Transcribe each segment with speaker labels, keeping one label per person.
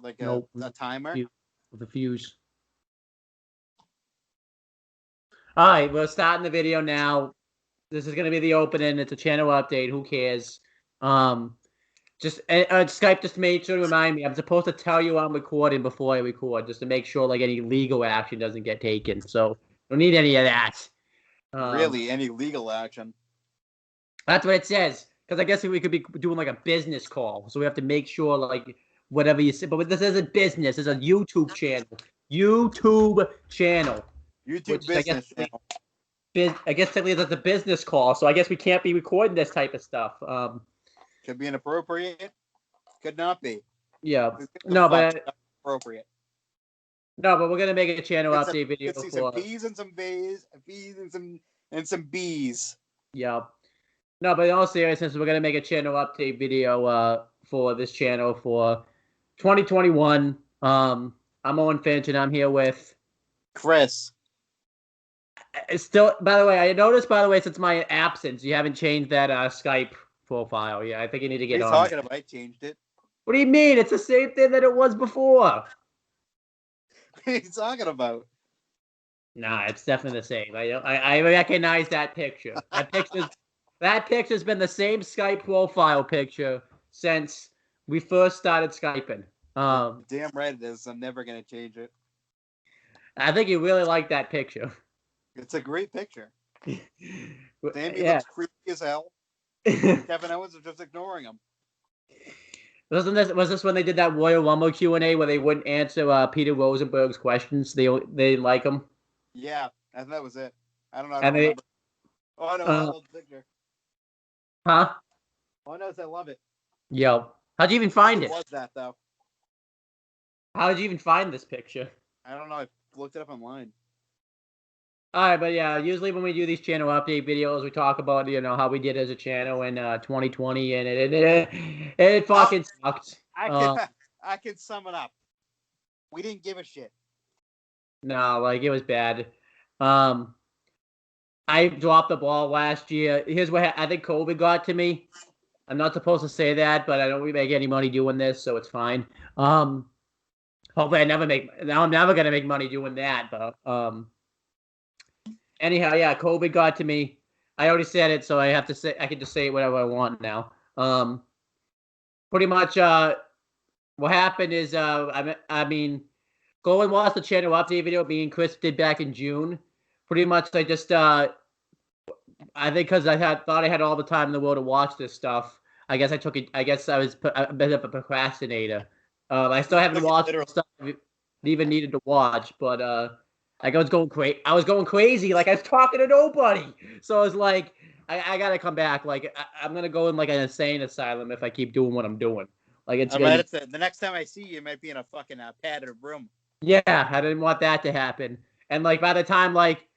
Speaker 1: Like
Speaker 2: Nope.
Speaker 1: a timer?
Speaker 2: With a fuse. All right, we're starting the video now. This is going to be the opening. It's a channel update. Who cares? Skype just made sure to remind me. I'm supposed to tell you I'm recording before I record, just to make sure like any legal action doesn't get taken. So don't need any of that.
Speaker 1: Really, any legal action?
Speaker 2: That's what it says. Because I guess we could be doing like a business call, so we have to make sure like whatever you say. But this isn't business. It's a YouTube channel. YouTube channel.
Speaker 1: YouTube business channel.
Speaker 2: I guess technically that's a business call, so I guess we can't be recording this type of stuff.
Speaker 1: Could be inappropriate. Could not be.
Speaker 2: Yeah. No, but
Speaker 1: appropriate.
Speaker 2: No, but we're gonna make a channel update video
Speaker 1: for
Speaker 2: some
Speaker 1: P's and some B's, and some B's.
Speaker 2: Yeah. No, but in all seriousness, we're gonna make a channel update video for this channel for 2021. I'm Owen Finch, and I'm here with
Speaker 1: Chris.
Speaker 2: It's still, by the way, I noticed, since my absence, you haven't changed that Skype profile. Yeah, I think you need to get on.
Speaker 1: What are you talking about? I changed it.
Speaker 2: What do you mean? It's the same thing that it was before.
Speaker 1: What are you talking about?
Speaker 2: Nah, it's definitely the same. I recognize that picture. That picture's been the same Skype profile picture since we first started Skyping.
Speaker 1: Damn right it is. I'm never gonna change it.
Speaker 2: I think you really like that picture.
Speaker 1: It's a great picture. Sammy looks creepy as hell. Kevin Owens is just ignoring him.
Speaker 2: Was this when they did that Royal Rumble Q&A where they wouldn't answer Peter Rosenberg's questions? They didn't like him.
Speaker 1: Yeah, I think that was it. I don't know. I don't remember. Oh, I know. I love the picture.
Speaker 2: Huh?
Speaker 1: Oh, I know. I love it.
Speaker 2: Yo, how'd you even find it?
Speaker 1: What was that though?
Speaker 2: How did you even find this picture?
Speaker 1: I don't know. I looked it up online.
Speaker 2: All right, but yeah, usually when we do these channel update videos, we talk about how we did as a channel in 2020, and it fucking sucked.
Speaker 1: I can sum it up. We didn't give a shit.
Speaker 2: No, like it was bad. I dropped the ball last year. Here's what I think COVID got to me. I'm not supposed to say that, but I don't really make any money doing this, so it's fine. Hopefully, I'm never gonna make money doing that, but anyhow, yeah, COVID got to me. I already said it, so I can just say whatever I want now. Pretty much, what happened is, I mean, go and watch the channel update video me and Chris did back in June. Pretty much, I just, I think because I thought I had all the time in the world to watch this stuff. I guess I was a bit of a procrastinator. I still haven't watched stuff I even needed to watch, but I was going crazy. Like I was talking to nobody. So I was like, I gotta come back. Like I'm gonna go in like an insane asylum if I keep doing what I'm doing. Like
Speaker 1: the next time I see you, you might be in a fucking padded room.
Speaker 2: Yeah, I didn't want that to happen. And like by the time like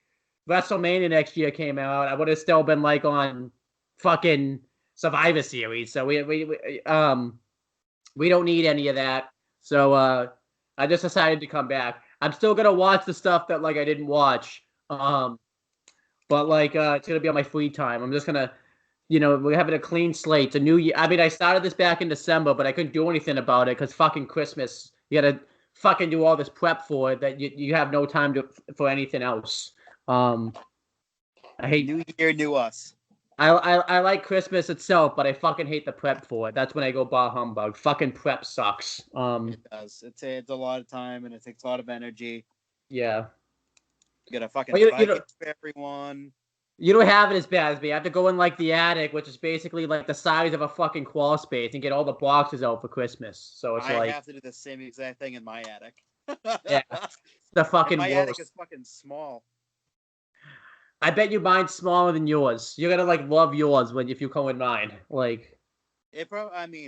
Speaker 2: WrestleMania next year came out, I would have still been like on fucking Survivor Series. So we don't need any of that. So I just decided to come back. I'm still gonna watch the stuff that like I didn't watch, but like it's gonna be on my free time. I'm just gonna, we're having a clean slate. It's a new year. I mean, I started this back in December, but I couldn't do anything about it because fucking Christmas. You gotta fucking do all this prep for it that you have no time for anything else. I hate
Speaker 1: New Year, new us.
Speaker 2: I like Christmas itself, but I fucking hate the prep for it. That's when I go bah humbug. Fucking prep sucks.
Speaker 1: It does. It's a lot of time and it takes a lot of energy.
Speaker 2: Yeah.
Speaker 1: You gotta fucking for everyone.
Speaker 2: You don't have it as bad as me. I have to go in like the attic, which is basically like the size of a fucking crawl space, and get all the boxes out for Christmas. So it's
Speaker 1: I have to do the same exact thing in my attic.
Speaker 2: Yeah. The fucking
Speaker 1: my
Speaker 2: worst.
Speaker 1: attic is fucking small.
Speaker 2: I bet you mine's smaller than yours. You're gonna like love yours if you come in mine. Like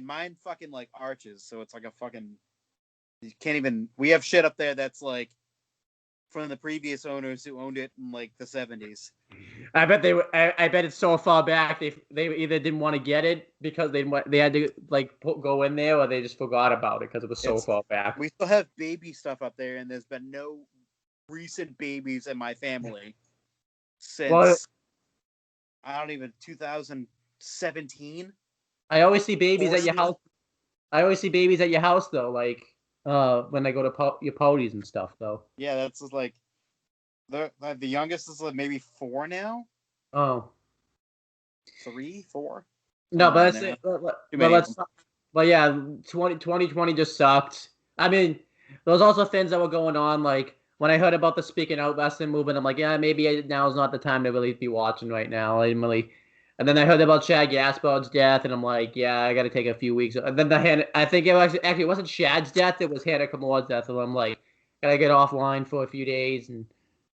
Speaker 1: mine fucking like arches, so it's like a fucking. You can't even. We have shit up there that's like from the previous owners who owned it in like the 70s.
Speaker 2: I bet they were. I bet it's so far back they either didn't want to get it because they had to like go in there, or they just forgot about it because it was so far back.
Speaker 1: We still have baby stuff up there, and there's been no recent babies in my family. Since 2017.
Speaker 2: I always see babies at your house. I always see babies at your house though. Like when they go to your parties and stuff, though.
Speaker 1: Yeah, that's just like the youngest is like maybe 4 now.
Speaker 2: Oh.
Speaker 1: 3, 4.
Speaker 2: No,
Speaker 1: Somewhere
Speaker 2: but
Speaker 1: in
Speaker 2: let's
Speaker 1: there.
Speaker 2: say, but
Speaker 1: Too many of
Speaker 2: let's,
Speaker 1: them.
Speaker 2: but yeah, 2020 just sucked. I mean, there was also things that were going on. Like when I heard about the speaking out wrestling movement, I'm like, yeah, maybe now is not the time to really be watching right now. I didn't really. And then I heard about Shad Gaspard's death, and I'm like, yeah, I got to take a few weeks. And then I think it wasn't Shad's death; it was Hannah Kimura's death. And I'm like, gotta get offline for a few days and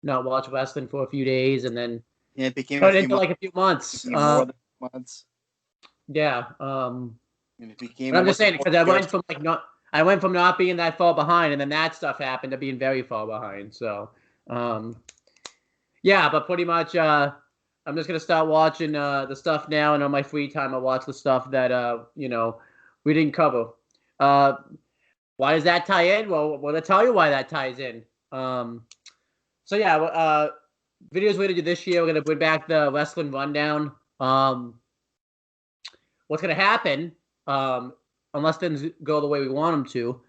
Speaker 2: not watch wrestling for a few days, and then
Speaker 1: Yeah, it became a
Speaker 2: turn it
Speaker 1: few
Speaker 2: into
Speaker 1: months.
Speaker 2: like a few months.
Speaker 1: More than months.
Speaker 2: Yeah.
Speaker 1: And it became
Speaker 2: But I'm just
Speaker 1: almost a
Speaker 2: saying because I went from not being that far behind, and then that stuff happened to being very far behind. So, yeah, but pretty much, I'm just gonna start watching the stuff now, and on my free time, I watch the stuff that we didn't cover. Why does that tie in? Well, I'll tell you why that ties in. So yeah, videos we're gonna do this year. We're gonna bring back the wrestling rundown. What's gonna happen? Unless things go the way we want them to,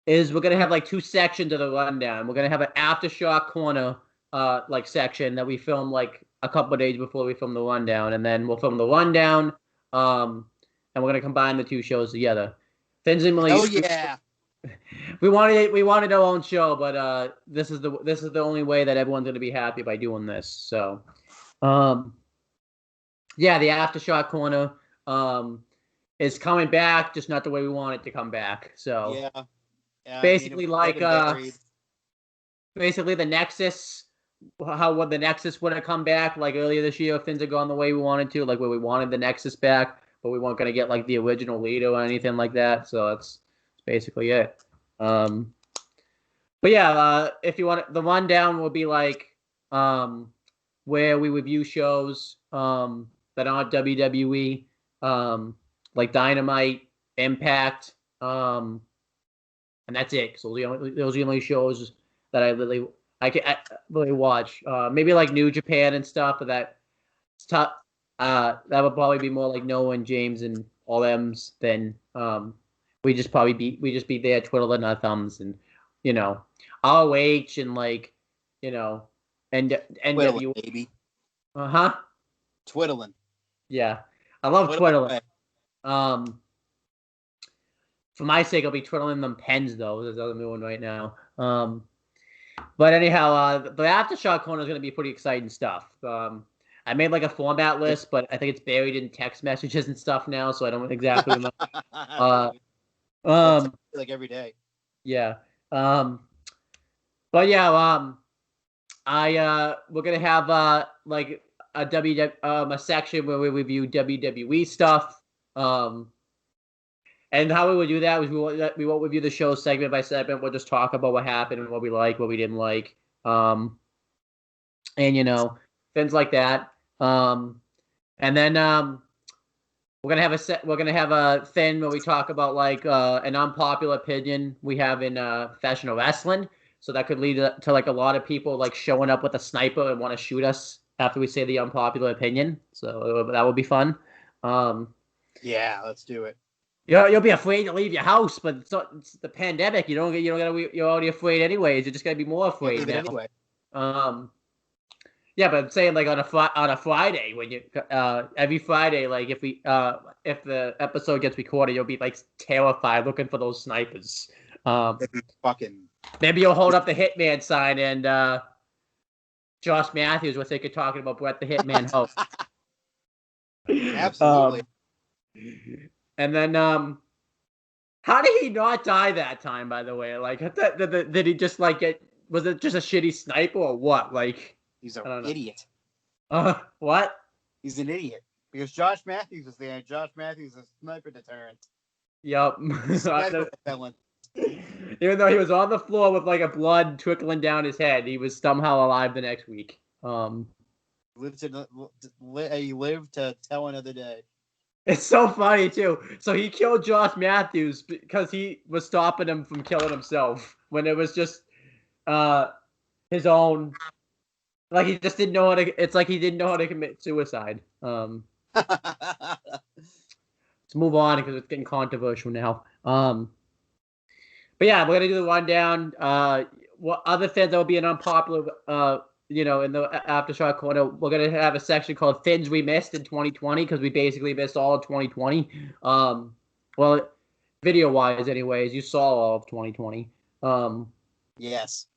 Speaker 2: is we're gonna have like 2 sections of the rundown. We're gonna have an aftershock corner, like section that we film like a couple of days before we film the rundown, and then we'll film the rundown, and we're gonna combine the 2 shows together.
Speaker 1: Oh yeah.
Speaker 2: We wanted our own show, but this is the only way that everyone's gonna be happy by doing this. So, yeah, the aftershock corner is coming back, just not the way we want it to come back. So
Speaker 1: yeah,
Speaker 2: basically, basically the Nexus, what the Nexus would have come back like earlier this year if things had gone the way we wanted to, like where we wanted the Nexus back, but we weren't gonna get like the original leader or anything like that. So that's basically it. But yeah, if you want the rundown will be like where we review shows that aren't WWE, like Dynamite, Impact, and that's it. So those are the only shows that I really watch. Maybe like New Japan and stuff, but that's tough. That would probably be more like Noah and James and all them's than we just be there twiddling our thumbs and ROH and like and
Speaker 1: Twiddling,
Speaker 2: NW.
Speaker 1: baby.
Speaker 2: Uh-huh.
Speaker 1: Twiddling.
Speaker 2: Yeah. I love twiddling. For my sake, I'll be twiddling them pens though. There's other new one right now. But anyhow, the aftershock corner is going to be pretty exciting stuff. I made like a format list, but I think it's buried in text messages and stuff now, so I don't exactly remember.
Speaker 1: Like every day.
Speaker 2: Yeah. But yeah, we're gonna have like a section where we review WWE stuff. And how we would do that was we won't review the show segment by segment. We'll just talk about what happened and what we like, what we didn't like, and things like that. And then we're gonna have a thing where we talk about like an unpopular opinion we have in professional wrestling. So that could lead to like a lot of people like showing up with a sniper and want to shoot us after we say the unpopular opinion. So that would be fun.
Speaker 1: Yeah, let's do it.
Speaker 2: You'll be afraid to leave your house, but it's the pandemic. You're already afraid anyways. You're just gonna be more afraid now.
Speaker 1: Anyway.
Speaker 2: Yeah, but I'm saying like on a Friday when you every Friday, like if the episode gets recorded, you'll be like terrified looking for those snipers. Maybe you'll hold up the Hitman sign and Josh Matthews will think you're talking about Brett the Hitman Hope.
Speaker 1: Absolutely.
Speaker 2: And then how did he not die that time, by the way? Like did he just like was it just a shitty sniper or what? Like
Speaker 1: he's an idiot.
Speaker 2: What?
Speaker 1: He's an idiot. Because Josh Matthews is there. Josh Matthews is a sniper deterrent.
Speaker 2: Yep.
Speaker 1: Sniper repellent.
Speaker 2: Even though he was on the floor with like a blood trickling down his head, he was somehow alive the next week.
Speaker 1: He lived to tell another day.
Speaker 2: It's so funny too. So he killed Josh Matthews because he was stopping him from killing himself when it was just his own. Like he just didn't know how to. It's like he didn't know how to commit suicide. Let's move on because it's getting controversial now. But yeah, we're gonna do the rundown. What other things that will be an unpopular, in the aftershock corner, we're gonna have a section called "Things We Missed in 2020" because we basically missed all of 2020. Well, video wise, anyways, you saw all of 2020.
Speaker 1: Yes.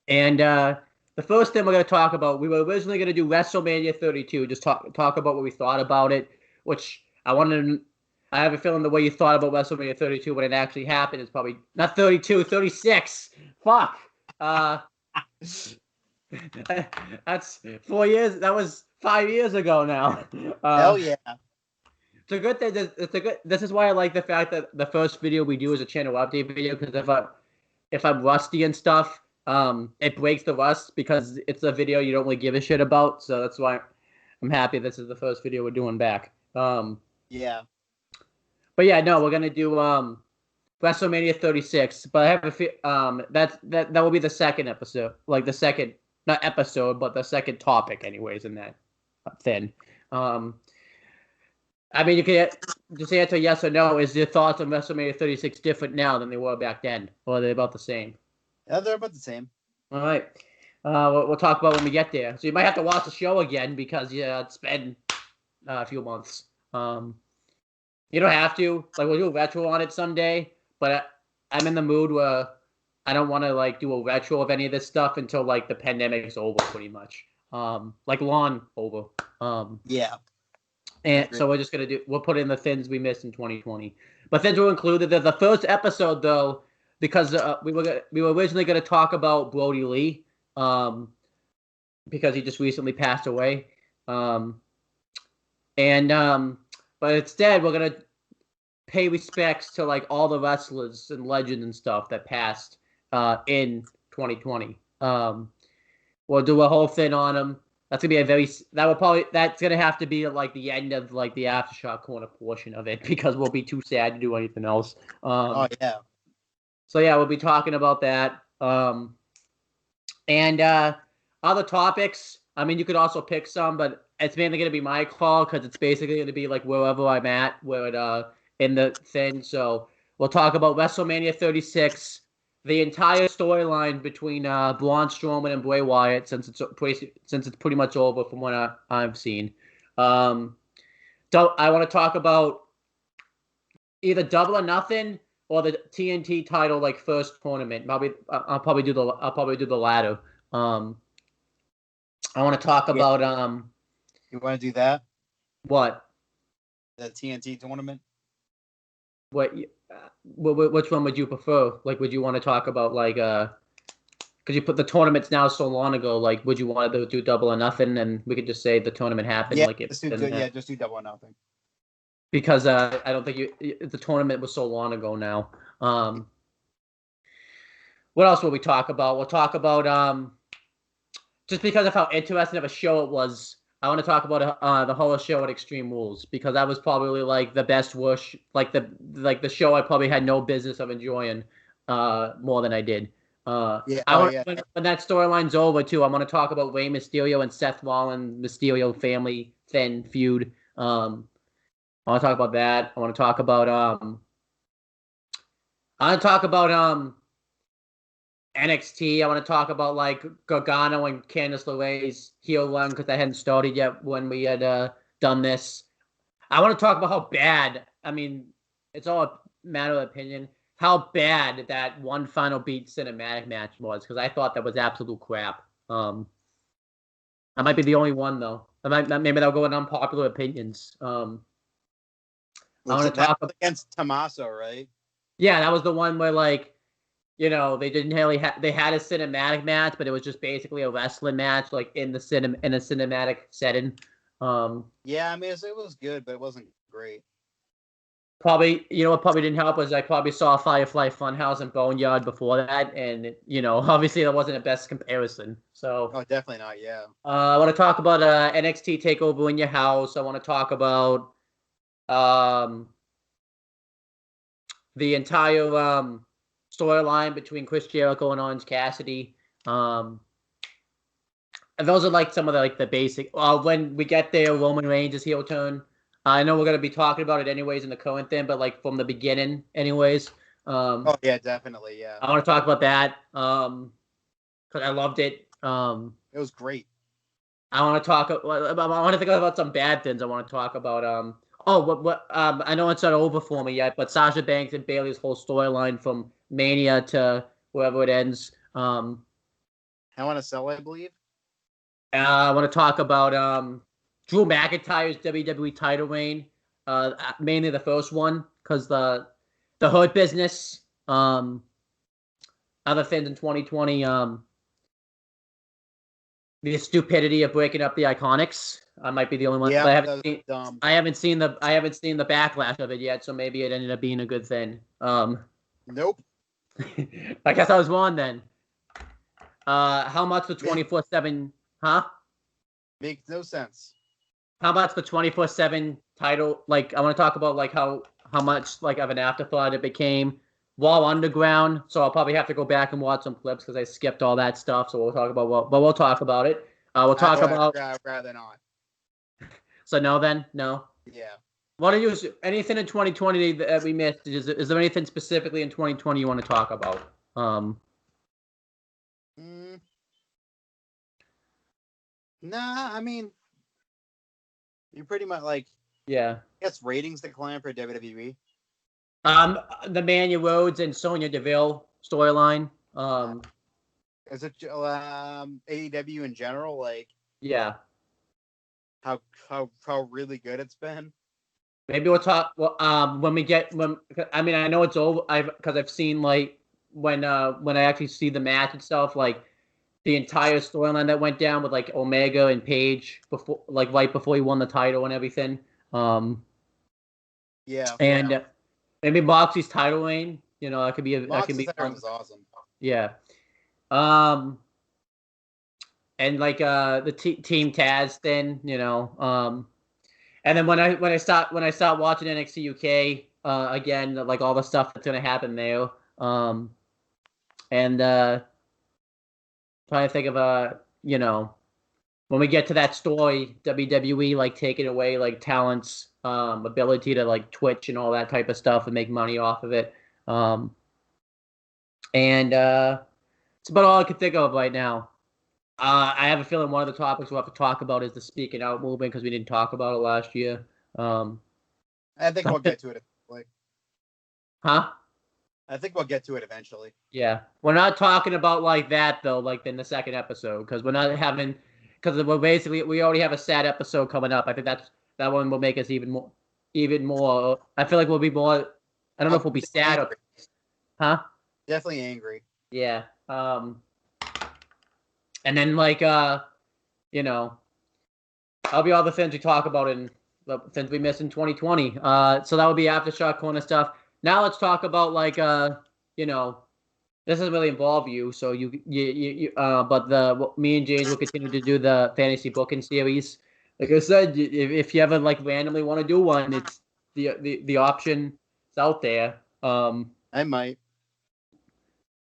Speaker 2: And the first thing we're gonna talk about, we were originally gonna do WrestleMania 32, just talk about what we thought about it, which I have a feeling the way you thought about WrestleMania 32 when it actually happened is probably not 32, 36. Fuck. That's 4 years. That was 5 years ago now.
Speaker 1: Hell yeah.
Speaker 2: It's a good thing. This is why I like the fact that the first video we do is a channel update video, because if I'm rusty and stuff, it breaks the rust because it's a video you don't really give a shit about. So that's why I'm happy this is the first video we're doing back.
Speaker 1: Yeah.
Speaker 2: But yeah, no, we're gonna do WrestleMania 36. But I have that will be the second episode, like the second, not episode, but the second topic, anyways, in that thing. I mean, you can just answer yes or no. Is your thoughts on WrestleMania 36 different now than they were back then, or are they about the same?
Speaker 1: Yeah, they're about the same.
Speaker 2: All right. We'll talk about when we get there. So you might have to watch the show again because it's been a few months. You don't have to. Like, we'll do a retro on it someday, but I'm in the mood where I don't want to like do a retro of any of this stuff until like the pandemic's over, pretty much. Like long over.
Speaker 1: Yeah.
Speaker 2: And so we're just we'll put in the things we missed in 2020. But things were included. The first episode, though, because we were originally going to talk about Brody Lee, because he just recently passed away. But instead we're going to pay respects to like all the wrestlers and legends and stuff that passed in 2020. We'll do a whole thing on them. That's gonna be that's gonna have to be like the end of like the aftershock corner portion of it, because we'll be too sad to do anything else.
Speaker 1: Oh yeah.
Speaker 2: So yeah, we'll be talking about that. And other topics. I mean, you could also pick some, but it's mainly gonna be my call because it's basically gonna be like wherever I'm at, in the thing. So we'll talk about WrestleMania 36. The entire storyline between Braun Strowman and Bray Wyatt, since it's pretty much over from what I've seen. I want to talk about either Double or Nothing or the TNT title, like first tournament. I'll probably do the latter. I want to talk about
Speaker 1: You want to do that?
Speaker 2: What?
Speaker 1: The TNT tournament.
Speaker 2: Which one would you prefer? Like, would you want to talk about like because you put the tournaments now so long ago? Like, would you want to do Double or Nothing, and we could just say the tournament happened?
Speaker 1: Yeah,
Speaker 2: like
Speaker 1: just do Double or Nothing.
Speaker 2: Because I don't think the tournament was so long ago now. What else will we talk about? We'll talk about just because of how interesting of a show it was. I want to talk about the whole show at Extreme Rules, because that was probably like the best worst, like the show I probably had no business of enjoying more than I did. When that storyline's over too, I want to talk about Rey Mysterio and Seth Rollins Mysterio family thin feud. I want to talk about that. I want to talk about NXT. I want to talk about like Gargano and Candice LeRae's heel run, because that hadn't started yet when we had done this. I want to talk about how bad, I mean, it's all a matter of opinion, how bad that one final beat cinematic match was, because I thought that was absolute crap. I might be the only one though. Maybe that'll go in unpopular opinions. I want to talk
Speaker 1: against Tommaso, right?
Speaker 2: Yeah, that was the one where like, they didn't really they had a cinematic match, but it was just basically a wrestling match, like in a cinematic setting.
Speaker 1: Yeah, I mean, it was good, but it wasn't great.
Speaker 2: Probably, what probably didn't help was I probably saw Firefly Funhouse and Boneyard before that, and obviously that wasn't the best comparison. So,
Speaker 1: oh, definitely not. Yeah.
Speaker 2: I want to talk about NXT Takeover in Your House. I want to talk about the entire storyline between Chris Jericho and Orange Cassidy. And those are like some of the basic. When we get there, Roman Reigns' heel turn. I know we're gonna be talking about it anyways in the current thing, but like from the beginning, anyways.
Speaker 1: Oh yeah, definitely. Yeah,
Speaker 2: I want to talk about that because I loved it.
Speaker 1: it was great.
Speaker 2: I want to talk. I want to think about some bad things. I want to talk about. Oh, what? I know it's not over for me yet, but Sasha Banks and Bailey's whole storyline from Mania to wherever it ends.
Speaker 1: Hell in a Cell, I believe.
Speaker 2: I want to talk about Drew McIntyre's WWE title reign. Mainly the first one because the Hurt Business. Other things in 2020. The stupidity of breaking up the Iconics. I might be the only one,
Speaker 1: Yeah,
Speaker 2: but
Speaker 1: that was dumb.
Speaker 2: I haven't seen the backlash of it yet, so maybe it ended up being a good thing.
Speaker 1: Nope.
Speaker 2: I guess I was wrong then. How much for 24/7? Huh?
Speaker 1: Makes no sense.
Speaker 2: How much the 24/7 title? Like, I want to talk about like how much like of an afterthought it became. Wall Underground. So I'll probably have to go back and watch some clips because I skipped all that stuff. So we'll talk about but we'll talk about it. We'll talk about.
Speaker 1: I'd rather not.
Speaker 2: So no, then no.
Speaker 1: Yeah.
Speaker 2: What are you? Anything in 2020 that we missed? Is there anything specifically in 2020 you want to talk about?
Speaker 1: Nah, I mean, you pretty much like.
Speaker 2: Yeah.
Speaker 1: I guess ratings decline for WWE.
Speaker 2: The Mandy Rhodes and Sonya Deville storyline.
Speaker 1: Is it AEW in general? Like,
Speaker 2: yeah.
Speaker 1: How really good it's been.
Speaker 2: Maybe we'll talk. Well, I mean, I know it's over. Because I've seen like when I actually see the match itself, like the entire storyline that went down with like Omega and Paige before, like right before he won the title and everything.
Speaker 1: Yeah.
Speaker 2: And maybe Moxie's title reign. You know, that could be
Speaker 1: Moxie's title was awesome.
Speaker 2: Yeah. And like the Team Taz thing, you know. And then when I start watching NXT UK again, like all the stuff that's gonna happen there. And trying to think of you know, when we get to that story, WWE like taking away like talent's ability to like Twitch and all that type of stuff and make money off of it. And it's about all I can think of right now. I have a feeling one of the topics we'll have to talk about is the speaking out movement because we didn't talk about it last year.
Speaker 1: I think we'll get to it.
Speaker 2: Huh?
Speaker 1: I think we'll get to it eventually.
Speaker 2: Yeah, we're not talking about like that though, like in the second episode, because we're not having, because we already have a sad episode coming up. I think that one will make us even more. I feel like we'll be more. I don't know if we'll be sad or, huh?
Speaker 1: Definitely angry.
Speaker 2: Yeah. And then like you know, that'll be all the things we talk about in the things we missed in 2020. So that would be Aftershock Corner stuff. Now let's talk about like you know, this doesn't really involve you, so but me and James will continue to do the fantasy booking series. Like I said, if you ever like randomly want to do one, it's the option is out there.
Speaker 1: I might.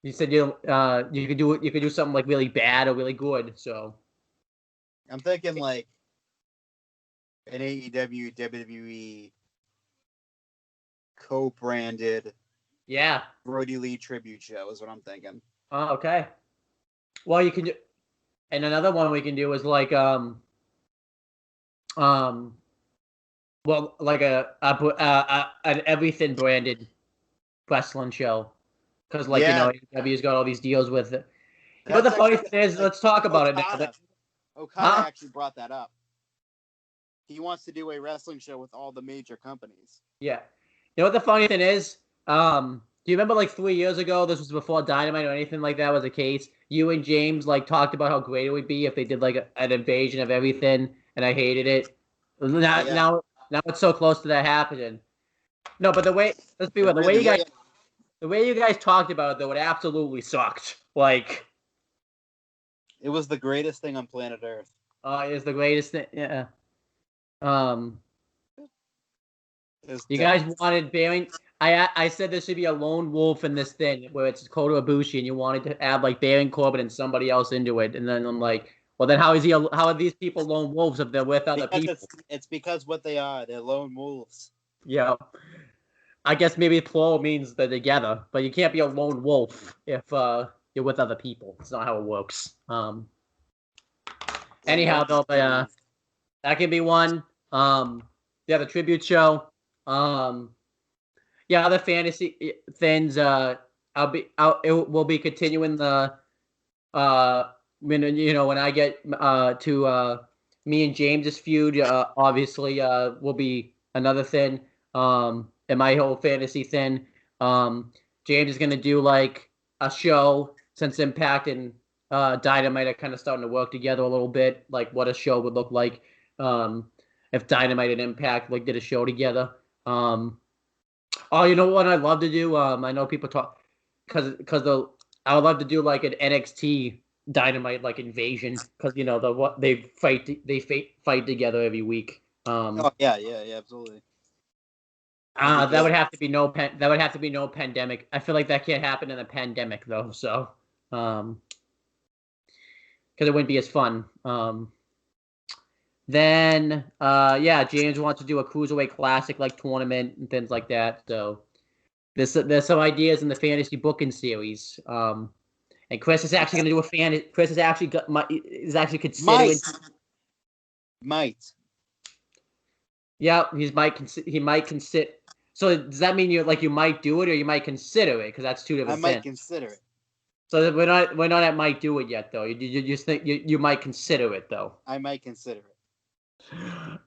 Speaker 2: You said you could do something like really bad or really good. So
Speaker 1: I'm thinking like an AEW WWE co-branded Brody Lee tribute show is what I'm thinking.
Speaker 2: Oh, okay. Well, you can do, and another one we can do is like well, like an everything branded wrestling show, because like you know AEW's got all these deals with it. You know what the funny thing is? Let's talk about it now.
Speaker 1: Okada actually brought that up. He wants to do a wrestling show with all the major companies.
Speaker 2: Yeah. You know what the funny thing is? Do you remember like 3 years ago? This was before Dynamite or anything like that was the case. You and James like talked about how great it would be if they did like an invasion of everything, and I hated it. Now it's so close to that happening. No, but let's be real. The way you guys talked about it though, it absolutely sucked. Like,
Speaker 1: it was the greatest thing on planet Earth.
Speaker 2: It's the greatest thing. Yeah. You guys wanted Baron. I said there should be a lone wolf in this thing where it's Kota Ibushi, and you wanted to add like Baron Corbin and somebody else into it, and then I'm like, well, then how are these people lone wolves if they're with other people?
Speaker 1: It's because what they are. They're lone wolves.
Speaker 2: Yeah. I guess maybe plural means they're together, but you can't be a lone wolf if you're with other people. It's not how it works. Anyhow, though, but that can be one. Yeah, the tribute show. Yeah, other fantasy things. We'll be continuing the when I get to me and James's feud. Obviously, will be another thing. And my whole fantasy thing. James is gonna do like a show since Impact and Dynamite are kind of starting to work together a little bit. Like what a show would look like if Dynamite and Impact like did a show together. Oh, you know what I love to do? I know people talk because I would love to do like an NXT Dynamite like invasion because they fight together every week.
Speaker 1: Oh yeah, absolutely.
Speaker 2: That would have to be that would have to be no pandemic. I feel like that can't happen in a pandemic though, so because it wouldn't be as fun. Then yeah, James wants to do a Cruiserweight Classic like tournament and things like that. So there's some ideas in the fantasy booking series. And Chris is actually going to do a Chris is actually considering.
Speaker 1: Might.
Speaker 2: Yeah, he might consider. So does that mean you might do it or you might consider it? Because that's two different things.
Speaker 1: I might consider it.
Speaker 2: So we're not at might do it yet though. You just think you might consider it though.
Speaker 1: I might consider it.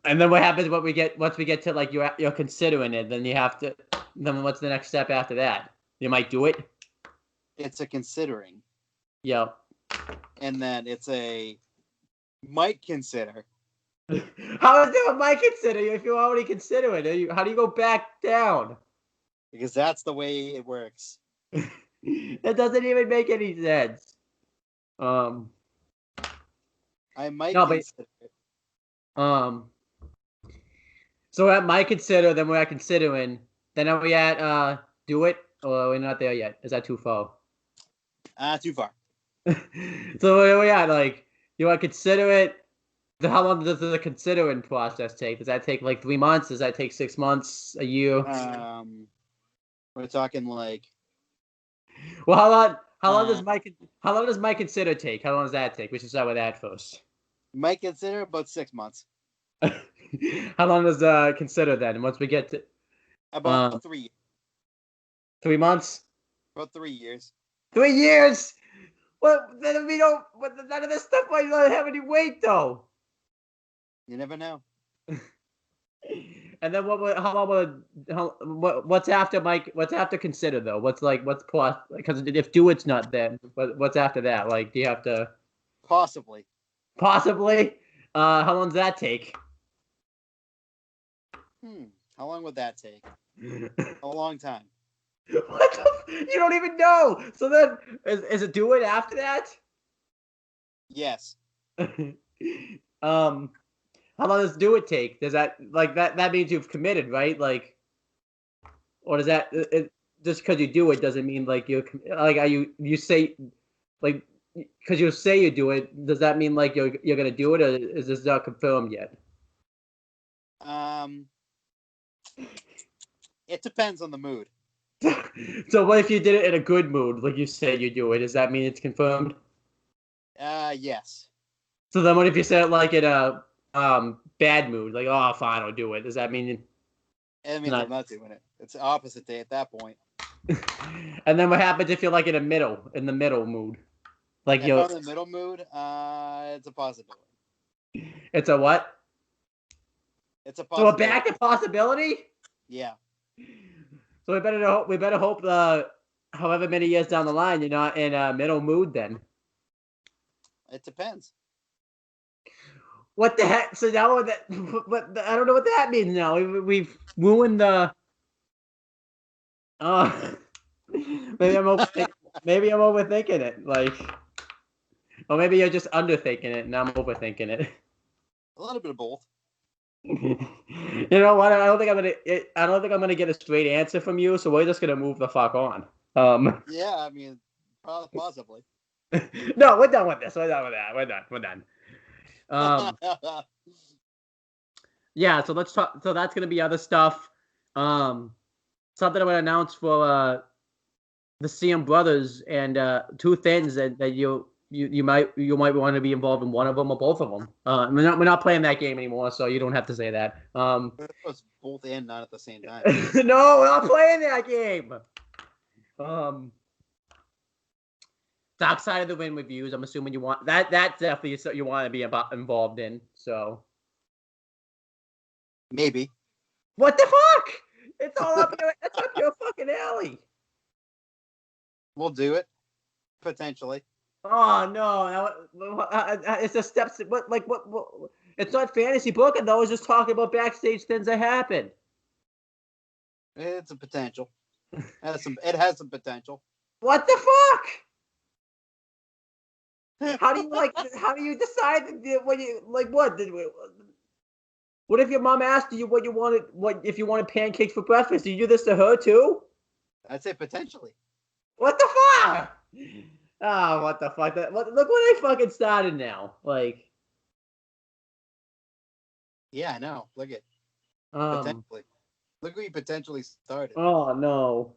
Speaker 2: And then what happens once we get to like you're considering it? Then you have to. Then what's the next step after that? You might do it.
Speaker 1: It's a considering.
Speaker 2: Yeah.
Speaker 1: And then it's a might consider.
Speaker 2: How is there a might consider if you already consider it? How do you go back down?
Speaker 1: Because that's the way it works.
Speaker 2: That doesn't even make any sense.
Speaker 1: I might consider it.
Speaker 2: So at might consider, then we're at considering. Then are we at do it, or we're not there yet? Is that too far?
Speaker 1: Too far.
Speaker 2: So where are we at? Like, you want to consider it? How long does the considering process take? Does that take like 3 months? Does that take 6 months? A year?
Speaker 1: We're talking like.
Speaker 2: Well, how long does my consider take? How long does that take? We should start with that first.
Speaker 1: Might consider about 6 months.
Speaker 2: How long does consider then? Once we get to
Speaker 1: about 3 years.
Speaker 2: 3 months?
Speaker 1: About 3 years.
Speaker 2: 3 years? Well, then we don't. None of this stuff might not have any weight, though.
Speaker 1: You never know.
Speaker 2: And then what's after Mike? What's after consider though? What's plus? Because if do it's not then, what's after that? Like, do you have to?
Speaker 1: Possibly.
Speaker 2: Possibly. How long does that take?
Speaker 1: How long would that take? A long time.
Speaker 2: What you don't even know. So then, is it do it after that?
Speaker 1: Yes.
Speaker 2: How long does do it take? Does that that means you've committed, right? Like, or does that just because you do it doesn't mean like you're like are you say like because you say you do it, does that mean like you're gonna do it, or is this not confirmed yet?
Speaker 1: It depends on the mood.
Speaker 2: So what if you did it in a good mood, like you said you do it? Does that mean it's confirmed?
Speaker 1: Yes.
Speaker 2: So then what if you said it like in a bad mood, like, oh fine, I'll do it? Does that mean?
Speaker 1: It means I'm not doing it. It's the opposite day at that point.
Speaker 2: And then what happens if you're like in the middle mood? Like
Speaker 1: if I'm in the middle mood, it's a possibility.
Speaker 2: It's a what?
Speaker 1: It's a possibility.
Speaker 2: So a back to possibility?
Speaker 1: Yeah.
Speaker 2: So we better hope however many years down the line you're not in a middle mood then.
Speaker 1: It depends.
Speaker 2: What the heck? So now that I don't know what that means now. We've ruined the. Maybe I'm overthinking it. Like, or maybe you're just underthinking it, and I'm overthinking it.
Speaker 1: A little bit of both.
Speaker 2: You know what? I don't think I'm gonna get a straight answer from you. So we're just gonna move the fuck on.
Speaker 1: Yeah, I mean, possibly.
Speaker 2: No, we're done with this. We're done with that. We're done. Yeah, so let's talk. So that's gonna be other stuff. something I would announce for the CM brothers and two things that you might want to be involved in one of them or both of them. We're not playing that game anymore, so you don't have to say that.
Speaker 1: It was both and not at the same time.
Speaker 2: No, we're not playing that game. Dark Side of the Wind reviews. I'm assuming you want that. That's definitely something you want to be involved in. So
Speaker 1: maybe.
Speaker 2: What the fuck? It's all up your. It's up your fucking alley.
Speaker 1: We'll do it potentially.
Speaker 2: Oh no! It's a steps. What? It's not fantasy booking though. It's just talking about backstage things that happen.
Speaker 1: It's a potential. It has some potential.
Speaker 2: What the fuck? How do you decide when you like what? What if your mom asked you what you wanted? What if you wanted pancakes for breakfast? Do you do this to her too?
Speaker 1: I'd say potentially.
Speaker 2: What the fuck? Oh, what the fuck? Look what I fucking started now. Like.
Speaker 1: Yeah, I know. Look at potentially. Look where you potentially started.
Speaker 2: Oh no.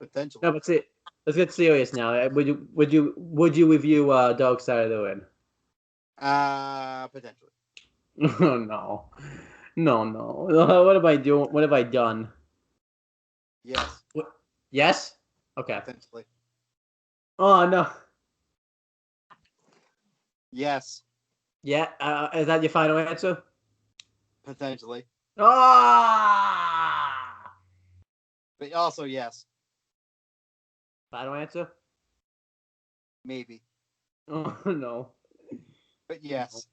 Speaker 1: Potentially.
Speaker 2: No, but see, let's get serious now. Would you review Dark Side of the Wind?
Speaker 1: Potentially.
Speaker 2: No. What have I doing? What have I done?
Speaker 1: Yes.
Speaker 2: What? Yes. Okay.
Speaker 1: Potentially.
Speaker 2: Oh no.
Speaker 1: Yes.
Speaker 2: Yeah. Is that your final answer?
Speaker 1: Potentially.
Speaker 2: Ah.
Speaker 1: But also yes.
Speaker 2: Final answer?
Speaker 1: Maybe.
Speaker 2: Oh no.
Speaker 1: But yes.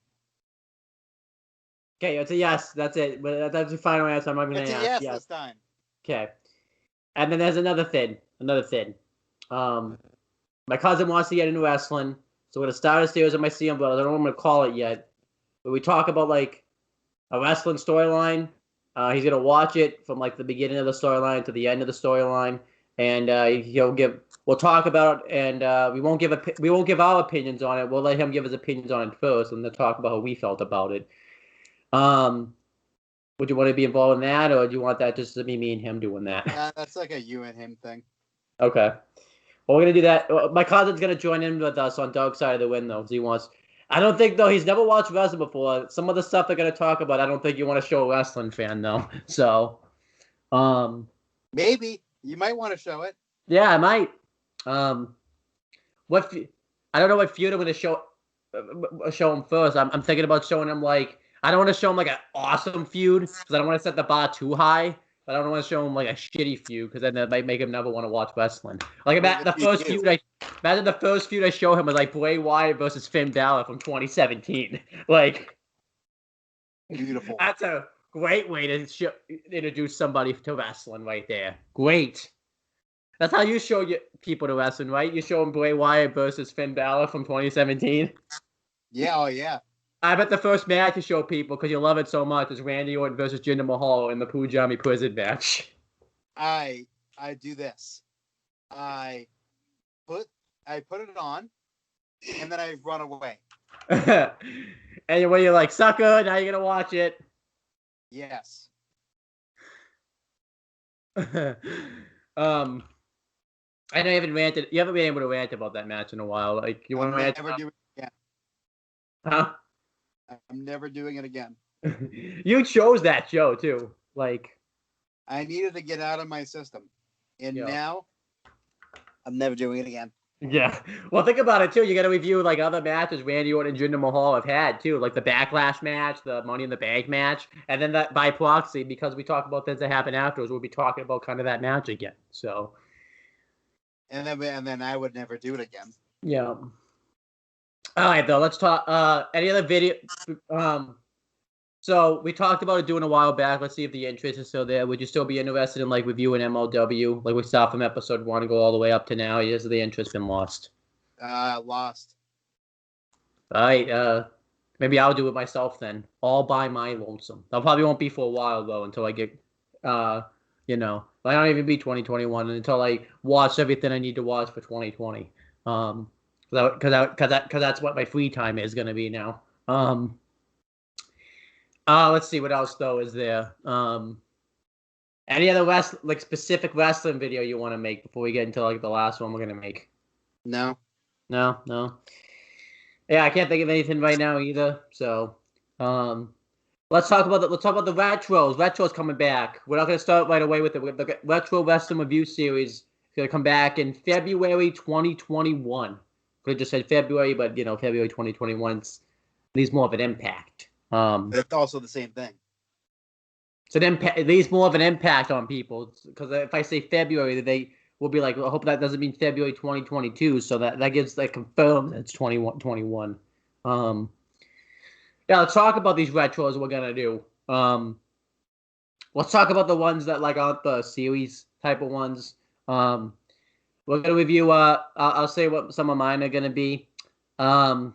Speaker 2: Okay, it's a yes. That's it. But that's your final answer. I'm not going to ask.
Speaker 1: It's a yes this time.
Speaker 2: Okay. And then there's another thing. My cousin wants to get into wrestling, so we're gonna start a series of my CM brothers. I don't know what I'm gonna call it yet, but we talk about like a wrestling storyline. He's gonna watch it from like the beginning of the storyline to the end of the storyline, and we'll talk about it, and we won't give our opinions on it. We'll let him give his opinions on it first, and then talk about how we felt about it. Would you want to be involved in that, or do you want that just to be me and him doing that?
Speaker 1: That's like a you and him thing.
Speaker 2: Okay. Well, we're gonna do that. My cousin's gonna join in with us on Dark Side of the Wind, though, because he wants. I don't think though he's never watched wrestling before. Some of the stuff they're gonna talk about, I don't think you want to show a wrestling fan though. So,
Speaker 1: maybe you might want to show it.
Speaker 2: Yeah, I might. I don't know what feud I'm gonna show him first. I'm thinking about showing him like I don't want to show him like an awesome feud because I don't want to set the bar too high. But I don't want to show him like a shitty feud because then that might make him never want to watch wrestling. Like the first feud I show him was like Bray Wyatt versus Finn Balor from 2017. Like,
Speaker 1: beautiful.
Speaker 2: That's a great way to introduce somebody to wrestling right there. Great. That's how you show people to wrestling, right? You show them Bray Wyatt versus Finn Balor from 2017.
Speaker 1: Yeah, oh yeah.
Speaker 2: I bet the first match you show people because you love it so much is Randy Orton versus Jinder Mahal in the Pujami prison match.
Speaker 1: I do this. I put it on, and then I run away.
Speaker 2: And when you're like, sucker, now you're gonna watch it.
Speaker 1: Yes.
Speaker 2: I know you haven't ranted. You haven't been able to rant about that match in a while. Like you want to rant?
Speaker 1: Never do it again.
Speaker 2: Huh?
Speaker 1: I'm never doing it again.
Speaker 2: You chose that show too. Like
Speaker 1: I needed to get out of my system, and now I'm never doing it again.
Speaker 2: Yeah. Well, think about it too. You got to review like other matches Randy Orton and Jinder Mahal have had too, like the Backlash match, the Money in the Bank match, and then that by proxy, because we talk about things that happen afterwards, we'll be talking about kind of that match again. So.
Speaker 1: And then I would never do it again.
Speaker 2: Yeah. All right, though. Let's talk. Any other video? So we talked about it doing a while back. Let's see if the interest is still there. Would you still be interested in like reviewing MLW? Like we start from episode 1 and go all the way up to now. Has the interest been lost?
Speaker 1: Lost.
Speaker 2: All right. Maybe I'll do it myself then, all by my lonesome. I probably won't be for a while though until I get, I don't even be 2021 until I watch everything I need to watch for 2020. Because that's what my free time is going to be now. Let's see what else though is there. Any other like specific wrestling video you want to make before we get into like the last one we're gonna make?
Speaker 1: No.
Speaker 2: No. Yeah, I can't think of anything right now either. So, let's talk about the retros. Retros coming back. We're not gonna start right away with it. The retro wrestling review series is gonna come back in February 2021. Could have just said February, but February 2021 leaves more of an impact.
Speaker 1: But it's also the same thing.
Speaker 2: So it leaves more of an impact on people because if I say February, they will be like, well, I hope that doesn't mean February 2022. So that gives confirmed that it's 2021. Yeah, let's talk about these retros we're gonna do. Let's talk about the ones that aren't the series type of ones. We're gonna review. I'll say what some of mine are gonna be.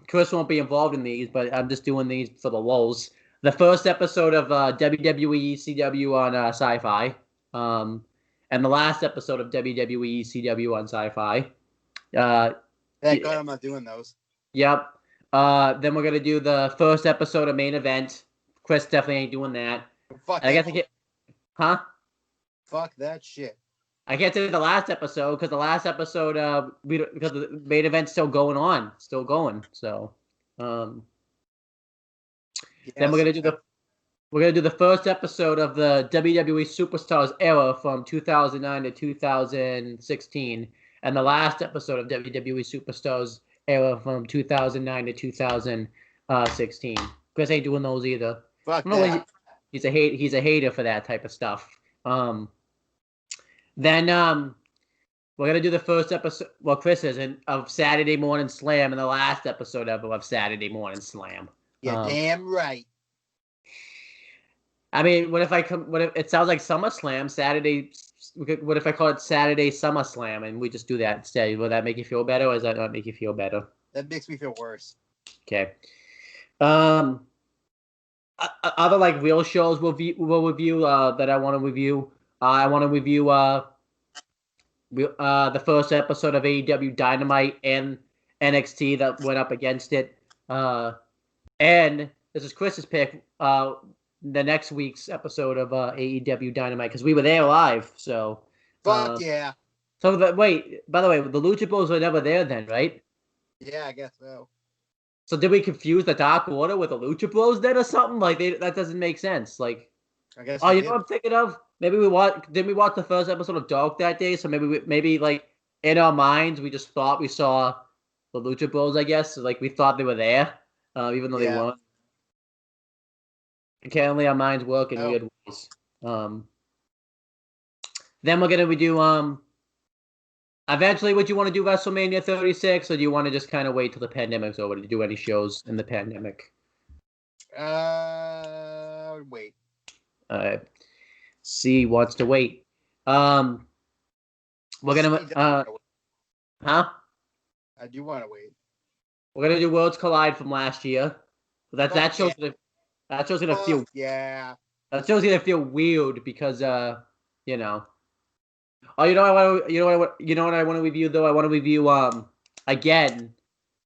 Speaker 2: Chris won't be involved in these, but I'm just doing these for the lulz. The first episode of WWE ECW on Sci-Fi, and the last episode of WWE ECW on Sci-Fi.
Speaker 1: Thank God I'm not doing those.
Speaker 2: Yep. Then we're gonna do the first episode of Main Event. Chris definitely ain't doing that.
Speaker 1: Fuck.
Speaker 2: I guess I can't. Huh?
Speaker 1: Fuck that shit.
Speaker 2: I can't say the last episode because the last episode, because the Main Event's still going on, So, then we're gonna do the first episode of the WWE Superstars era from 2009 to 2016, and the last episode of WWE Superstars era from 2009 to 2016. Chris ain't doing those either.
Speaker 1: Fuck that.
Speaker 2: He's a hater for that type of stuff. Then we're gonna do the first episode. Well, Chris isn't of Saturday Morning Slam, and the last episode ever of Saturday Morning Slam.
Speaker 1: Yeah, damn right.
Speaker 2: I mean, what if it sounds like SummerSlam Saturday? What if I call it Saturday SummerSlam and we just do that instead? Will that make you feel better, or does that not make you feel better?
Speaker 1: That makes me feel worse.
Speaker 2: Okay. Other real shows we'll review that I want to review. I want to review the first episode of AEW Dynamite and NXT that went up against it. And this is Chris's pick. The next week's episode of AEW Dynamite because we were there live. So
Speaker 1: fuck yeah.
Speaker 2: So by the way, the Lucha Bros were never there then, right?
Speaker 1: Yeah, I guess so.
Speaker 2: So did we confuse the Dark Order with the Lucha Bros then or something? That doesn't make sense. I
Speaker 1: guess.
Speaker 2: Oh, you know what I'm thinking of? Maybe didn't we watch the first episode of Dark that day? So maybe in our minds we just thought we saw the Lucha Bros. I guess so, we thought they were there, even though they weren't. Apparently our minds work in weird ways. Then we're gonna do eventually. Would you want to do WrestleMania 36, or do you want to just kind of wait till the pandemic's over to do any shows in the pandemic?
Speaker 1: Wait.
Speaker 2: C wants to wait. We're gonna huh?
Speaker 1: I do want to wait.
Speaker 2: We're gonna do Worlds Collide from last year. That show's gonna feel That show's gonna feel weird because Oh, you know what I want to review though? I want to review again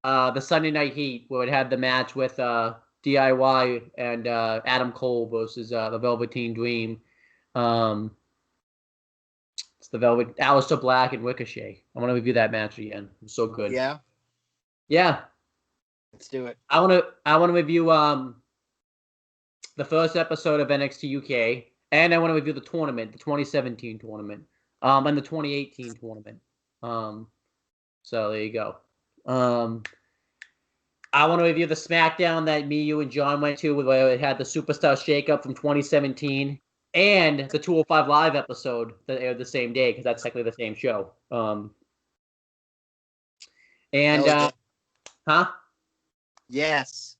Speaker 2: the Sunday Night Heat where it had the match with DIY and Adam Cole versus the Velveteen Dream. It's the Aleister Black and Ricochet. I want to review that match again. It was so good.
Speaker 1: Yeah. Let's do it.
Speaker 2: I want to review the first episode of NXT UK, and I want to review the tournament, the 2017 tournament, and the 2018 tournament. So there you go. I want to review the SmackDown that me, you, and John went to, where it had the Superstar Shakeup from 2017, and the 205 Live episode that aired the same day because that's technically the same show.
Speaker 1: Yes.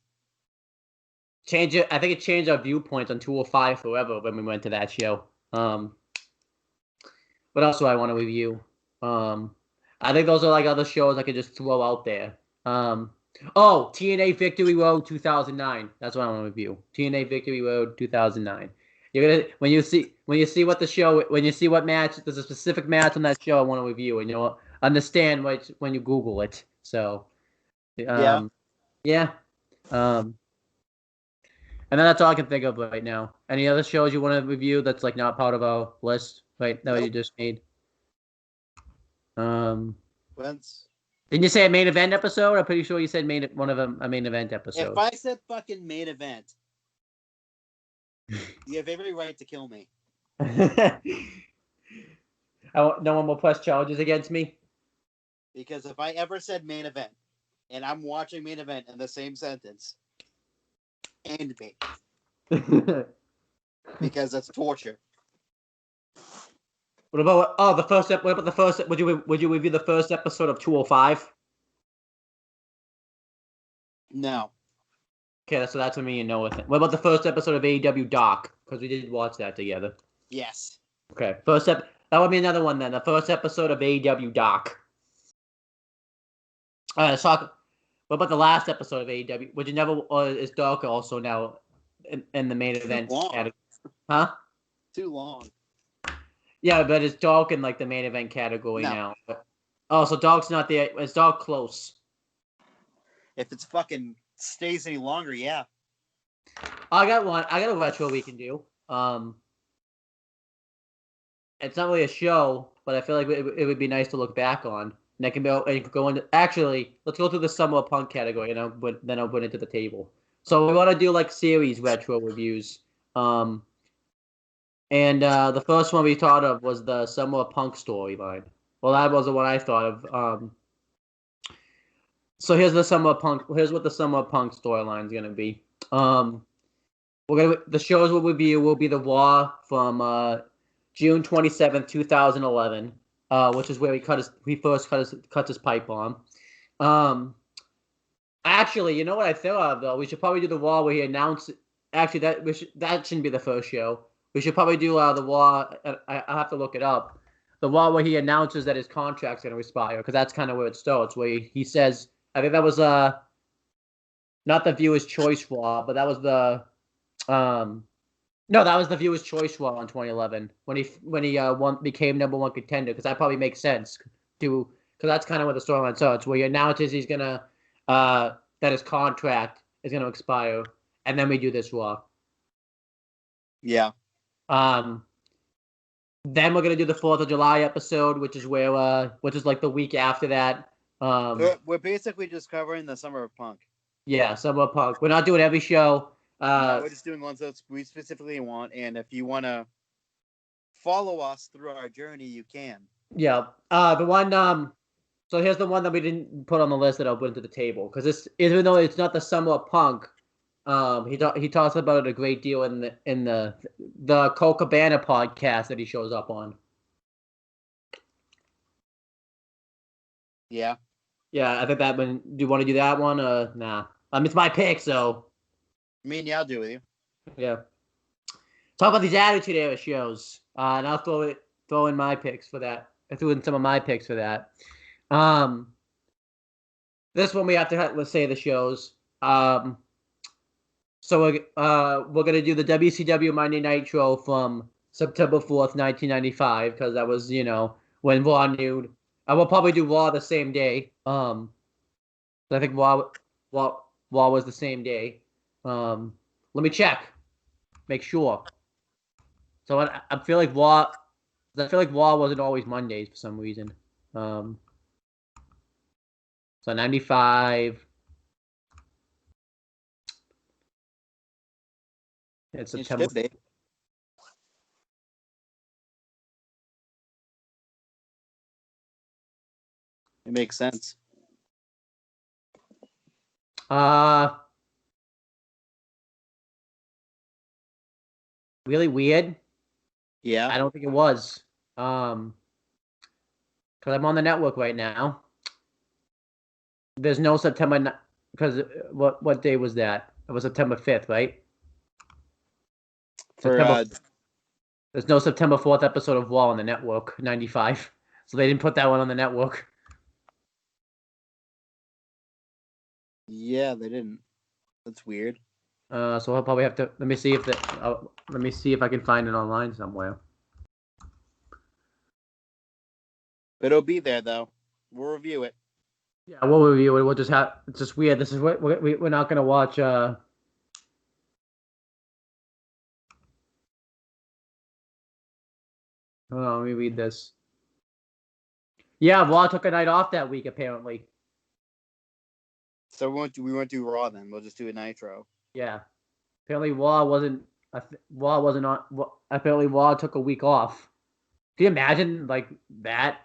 Speaker 2: Change it. I think it changed our viewpoints on 205 forever when we went to that show. What else do I want to review? I think those are other shows I could just throw out there. TNA Victory Road 2009. That's what I want to review. TNA Victory Road 2009. You're gonna when you see what match, there's a specific match on that show I want to review, and you'll understand when you Google it. So, yeah. And then that's all I can think of right now. Any other shows you want to review that's like not part of our list right now you just made?
Speaker 1: When's
Speaker 2: Didn't you say a main event episode? I'm pretty sure you said one of them a main event episode.
Speaker 1: If I said fucking main event, you have every right to kill me.
Speaker 2: No one will press charges against me.
Speaker 1: Because if I ever said main event, and I'm watching main event in the same sentence, end me. Because that's torture.
Speaker 2: What about the first? What about the first? Would you review the first episode of 205?
Speaker 1: No.
Speaker 2: Okay, so that's what me and Noah think. What about the first episode of AEW Dark? Because we did watch that together.
Speaker 1: Yes.
Speaker 2: Okay, that would be another one then. The first episode of AEW Dark. Let's talk. What about the last episode of AEW? Would you never? Is Dark also now in the main event category? Huh?
Speaker 1: Too long.
Speaker 2: Yeah, but it's Dark in like the main event category now. So Dark's not there. Is Dark close?
Speaker 1: If it's fucking stays any longer, yeah.
Speaker 2: I got one. I got a retro we can do. It's not really a show, but I feel like it would be nice to look back on. And I can go into. Actually, let's go through the Summer of Punk category, and then I'll put it to the table. So we want to do like series retro reviews. And the first one we thought of was the Summer of Punk storyline. Well, that wasn't what I thought of. So here's the Summer of Punk. Here's what the Summer of Punk storyline is gonna be. The shows we'll review will be the Raw from June 27th, 2011, which is where he first cut his pipe bomb. Actually, you know what I thought of though? We should probably do the Raw where he announced. Actually, that shouldn't be the first show. We should probably do the Raw. I have to look it up. The Raw where he announces that his contract's going to expire, because that's kind of where it starts. Where he says, I think that was not the Viewer's Choice Raw, but that was the no, that was the Viewer's Choice Raw in 2011 when he became #1 contender, because that probably makes sense because that's kind of what the storyline starts, where he announces he's gonna that his contract is gonna expire, and then we do this Raw.
Speaker 1: Yeah.
Speaker 2: Then we're gonna do the 4th of July episode, which is like the week after that.
Speaker 1: We're basically just covering the Summer of Punk.
Speaker 2: Yeah, Summer of Punk. We're not doing every show.
Speaker 1: No, we're just doing ones that we specifically want, and if you want to follow us through our journey, you can.
Speaker 2: Yeah. The one. So here's the one that we didn't put on the list that I'll put into the table, because even though it's not the Summer of Punk, he talks about it a great deal in the Cole Cabana podcast that he shows up on.
Speaker 1: Yeah.
Speaker 2: Yeah, I think that one. Do you want to do that one? Nah. It's my pick, so.
Speaker 1: I mean, yeah, I'll do it with you.
Speaker 2: Yeah. Talk about these Attitude Era shows, and I'll throw in my picks for that. I threw in some of my picks for that. This one we have to let's say the shows. So we're gonna do the WCW Monday Nitro from September 4th, 1995, because that was when Raw new. I will probably do Raw the same day. I think Raw was the same day. Let me check, make sure. So I feel like Raw wasn't always Mondays for some reason. So 95. It's September.
Speaker 1: It makes sense.
Speaker 2: Really weird.
Speaker 1: Yeah.
Speaker 2: I don't think it was. Because I'm on the network right now. There's no September. Because what day was that? It was September 5th, right? There's no September 4th episode of Raw on the network, 95. So they didn't put that one on the network.
Speaker 1: Yeah, they didn't. That's weird.
Speaker 2: So I'll probably have to let me see if I can find it online somewhere.
Speaker 1: But it'll be there though. We'll review it.
Speaker 2: Yeah, we'll review it. We'll just have. It's just weird. This is what we're not gonna watch. Hold on, let me read this. Yeah, Raw took a night off that week, apparently.
Speaker 1: So we won't do Raw then. We'll just do a Nitro.
Speaker 2: Yeah. Apparently Raw wasn't on. Apparently Raw took a week off. Can you imagine like that?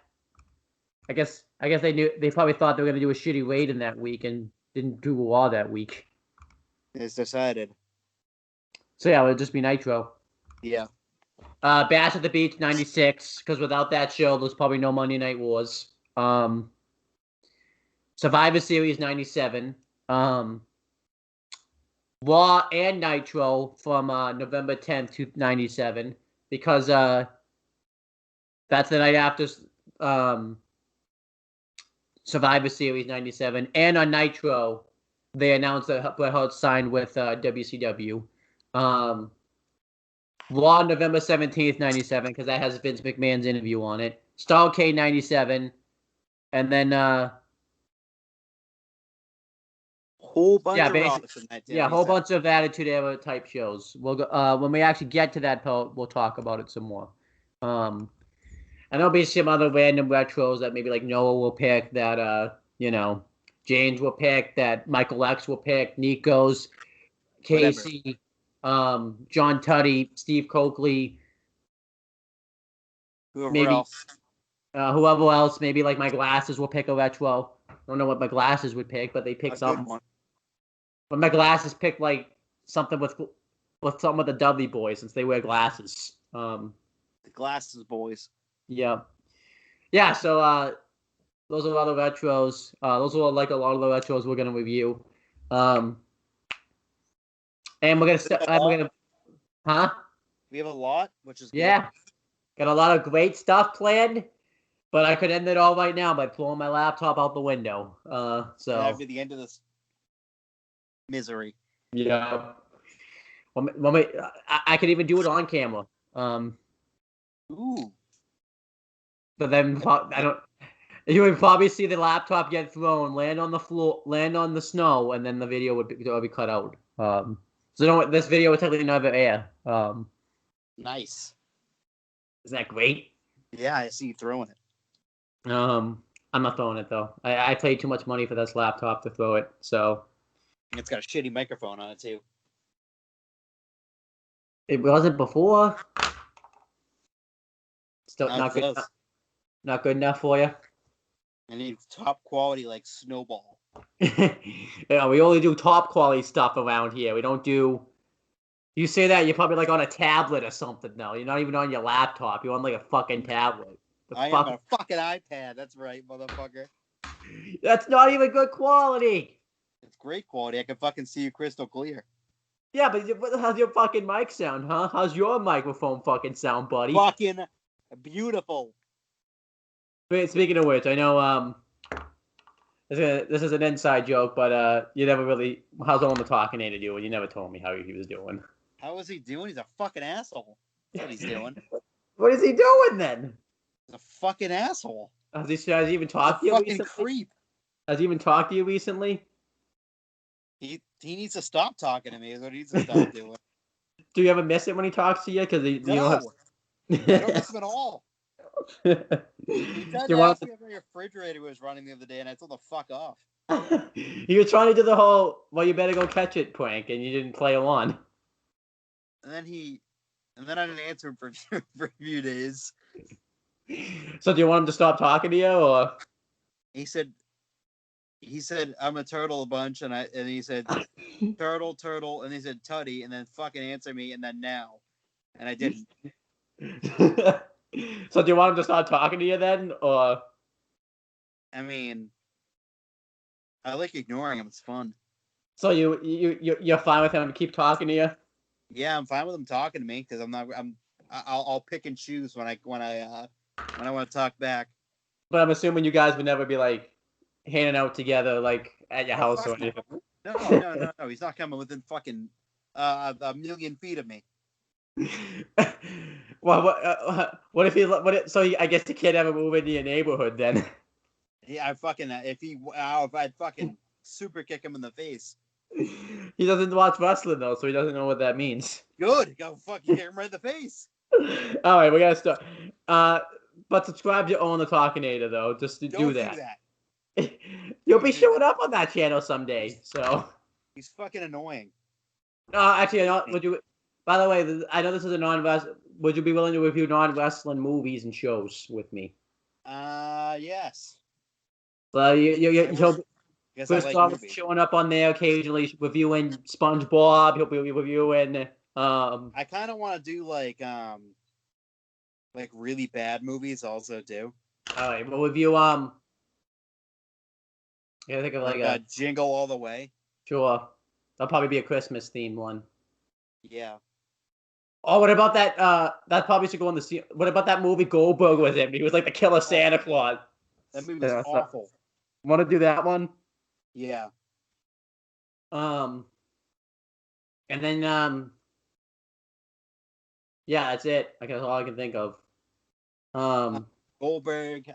Speaker 2: I guess they probably thought they were gonna do a shitty raid in that week and didn't do Raw that week.
Speaker 1: It's decided.
Speaker 2: So yeah, it would just be Nitro.
Speaker 1: Yeah.
Speaker 2: Bash at the Beach '96, because without that show, there's probably no Monday Night Wars. Survivor Series '97. Raw and Nitro from November 10th to '97, because that's the night after Survivor Series '97, and on Nitro they announced that Bret Hart signed with WCW. Raw November 17th, '97, because that has Vince McMahon's interview on it. Starrcade '97, and then
Speaker 1: whole bunch of Raws in that.
Speaker 2: Yeah, a whole bunch of Attitude Era type shows. We'll go when we actually get to that part, we'll talk about it some more. And there'll be some other random retros that maybe like Noah will pick, that James will pick, that Michael X will pick, Nico's, Casey, John Tuddy, Steve Coakley,
Speaker 1: whoever
Speaker 2: else, maybe like my glasses will pick a retro. I don't know what my glasses would pick, but they pick something. But my glasses picked like something with some of the Dudley boys, since they wear glasses.
Speaker 1: The Glasses Boys.
Speaker 2: Yeah. So those are other retros. Those are like a lot of the retros we're gonna review. And we're gonna huh?
Speaker 1: We have a lot, which is good.
Speaker 2: Yeah. Got a lot of great stuff planned, but I could end it all right now by pulling my laptop out the window. So
Speaker 1: that'd be the end of this misery.
Speaker 2: Yeah. Well, I could even do it on camera.
Speaker 1: Ooh.
Speaker 2: But then I don't. You would probably see the laptop get thrown, land on the floor, land on the snow, and then the video would be cut out. So this video would technically never air.
Speaker 1: Nice.
Speaker 2: Isn't that great?
Speaker 1: Yeah, I see you throwing it.
Speaker 2: I'm not throwing it though. I paid too much money for this laptop to throw it, so.
Speaker 1: It's got a shitty microphone on it too.
Speaker 2: It wasn't before. Still
Speaker 1: not good.
Speaker 2: Not good enough for you.
Speaker 1: I need top quality like Snowball.
Speaker 2: Yeah, we only do top quality stuff around here. We don't do. You say that you're probably like on a tablet or something. No, you're not even on your laptop. You're on like a fucking tablet.
Speaker 1: I am on a fucking iPad. That's right, motherfucker.
Speaker 2: That's not even good quality.
Speaker 1: It's great quality. I can fucking see you crystal clear.
Speaker 2: Yeah, but how's your fucking mic sound, huh? How's your microphone fucking sound, buddy?
Speaker 1: Fucking beautiful.
Speaker 2: Wait, speaking of which, I know this is an inside joke, but you never really. How's Oma talking to you? You never told me how he was doing.
Speaker 1: How is he doing? He's a fucking asshole. That's what he's doing.
Speaker 2: What is he doing then?
Speaker 1: He's a fucking asshole.
Speaker 2: Has he even talked to you
Speaker 1: fucking
Speaker 2: recently?
Speaker 1: Creep.
Speaker 2: Has he even talked to you recently?
Speaker 1: He needs to stop talking to me. Is what he needs to stop doing.
Speaker 2: Do you ever miss it when he talks to you? Because
Speaker 1: I don't miss him at all. He tried to ask me if my refrigerator was running the other day, and I told him to fuck off.
Speaker 2: You were trying to do the whole "well, you better go catch it" prank, and you didn't play along.
Speaker 1: And then I didn't answer him for a few days.
Speaker 2: So do you want him to stop talking to you, or?
Speaker 1: He said I'm a turtle a bunch, and he said turtle, and he said Tuddy, and then fucking answer me, and then now, and I didn't.
Speaker 2: So do you want him to stop talking to you then, or?
Speaker 1: I mean, I like ignoring him. It's fun.
Speaker 2: So you're fine with him to keep talking to you?
Speaker 1: Yeah, I'm fine with him talking to me because I'll pick and choose when I want to talk back.
Speaker 2: But I'm assuming you guys would never be like hanging out together like at your house or anything.
Speaker 1: No. He's not coming within fucking a million feet of me.
Speaker 2: Well, what if so I guess he can't ever move into your neighborhood then.
Speaker 1: Yeah, if I'd fucking super kick him in the face.
Speaker 2: He doesn't watch wrestling though, so he doesn't know what that means.
Speaker 1: Good, go fucking hit him right in the face.
Speaker 2: All right, we gotta start. But subscribe to Own the Talkinator though. Just to do
Speaker 1: Don't do
Speaker 2: that.
Speaker 1: that.
Speaker 2: You'll
Speaker 1: Don't
Speaker 2: be
Speaker 1: do
Speaker 2: showing
Speaker 1: that.
Speaker 2: up on that channel someday. So.
Speaker 1: He's fucking annoying.
Speaker 2: Actually, would you? By the way, I know this is a non-wrestling. Would you be willing to review non-wrestling movies and shows with me?
Speaker 1: Yes.
Speaker 2: Well, he'll
Speaker 1: Guess I like
Speaker 2: Christoph
Speaker 1: movies.
Speaker 2: showing up on there occasionally, reviewing SpongeBob. He'll be reviewing.
Speaker 1: I kind of want to do like really bad movies also too.
Speaker 2: All right, we'll review. I think of like a
Speaker 1: Jingle All the Way.
Speaker 2: Sure. That'll probably be a Christmas themed one.
Speaker 1: Yeah.
Speaker 2: Oh, what about that? That probably should go on the. What about that movie Goldberg was in? He was like the killer Santa Claus.
Speaker 1: That movie was awful.
Speaker 2: Want to do that one?
Speaker 1: Yeah.
Speaker 2: And then yeah, that's it. I guess all I can think of.
Speaker 1: Goldberg.